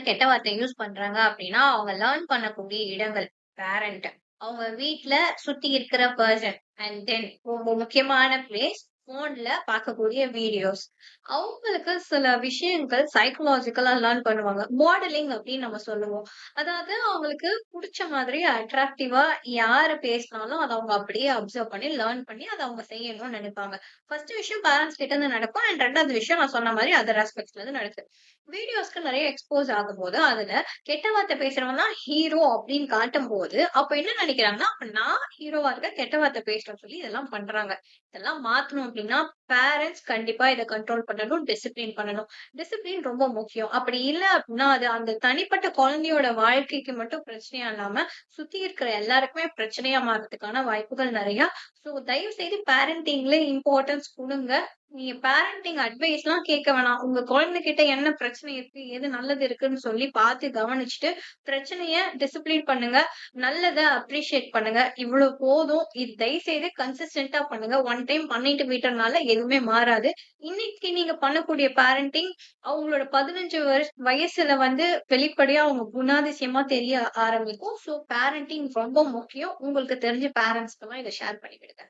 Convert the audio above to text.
கெட்ட வார்த்தை யூஸ் பண்றாங்க அப்படின்னா அவங்க லேர்ன் பண்ணக்கூடிய இடங்கள் பேரண்ட் அவங்க வீட்ல சுத்தி இருக்கிற பர்சன் அண்ட் தென் ரொம்ப முக்கியமான பிளேஸ் போன்ல பார்க்கக்கூடிய வீடியோஸ் அவங்களுக்கு சில விஷயங்கள் சைக்கலாஜிக்கலா லேர்ன் பண்ணுவாங்க. மாடலிங் அப்படின்னு நம்ம சொல்லுவோம். அதாவது அவங்களுக்கு புடிச்ச மாதிரி அட்ராக்டிவா யாரு பேசினாலும் அதை அவங்க அப்படியே அப்சர்வ் பண்ணி லேர்ன் பண்ணி அதை அவங்க செய்யணும்னு நினைப்பாங்க. ஃபர்ஸ்ட் விஷயம் பேரண்ட்ஸ் கிட்ட இருந்து நடக்கும் அண்ட் ரெண்டாவது விஷயம் நான் சொன்ன மாதிரி அதர் ஆஸ்பெக்ட்ஸ்ல இருந்து நடக்குது. வீடியோஸ்க்கு நிறைய எக்ஸ்போஸ் ஆகும்போது அதுல கெட்ட வார்த்தை பேசுறவன் தான் ஹீரோ அப்படின்னு காட்டும் போது அப்ப என்ன நினைக்கிறாங்கன்னா அப்ப நான் ஹீரோவா இருக்க கெட்ட வார்த்தை பேசுறேன்னு சொல்லி இதெல்லாம் பண்றாங்க. இதெல்லாம் மாத்தணும் அப்படின்னா பேரண்ட்ஸ் கண்டிப்பா இதை கண்ட்ரோல் பண்ணணும், டிசிப்ளின் பண்ணணும். டிசிப்ளின் ரொம்ப முக்கியம். அப்படி இல்ல அப்படின்னா அது அந்த தனிப்பட்ட குழந்தையோட வாழ்க்கைக்கு மட்டும் பிரச்சனையா இல்லாம சுத்தி இருக்கிற எல்லாருக்குமே பிரச்சனையா மாறதுக்கான வாய்ப்புகள் நிறைய. சோ தயவு செய்து பேரண்டிங்ல இம்பார்ட்டன்ஸ் கொடுங்க. நீங்க பேரண்டிங் அட்வைஸ் எல்லாம் கேட்க வேணாம். உங்க குழந்தைகிட்ட என்ன பிரச்சனை இருக்கு, எது நல்லது இருக்குன்னு சொல்லி பார்த்து கவனிச்சுட்டு பிரச்சனைய டிசிப்ளின் பண்ணுங்க. நல்லத அப்ரிஷியேட் பண்ணுங்க. இவ்வளவு போதும். இது தயவு செய்து கன்சிஸ்டன்டா பண்ணுங்க. ஒன் டைம் பண்ணிட்டு விட்டறனால எதுவுமே மாறாது. இன்னைக்கு நீங்க பண்ணக்கூடிய பேரண்டிங் அவங்களோட 15 வயசுல வெளிப்படையா அவங்க குணாதிசயமா தெரிய ஆரம்பிக்கும். சோ பேரண்டிங் ரொம்ப முக்கியம். உங்களுக்கு தெரிஞ்ச பேரண்ட்ஸ்க்கு எல்லாம் இதை ஷேர் பண்ணிவிடுங்க.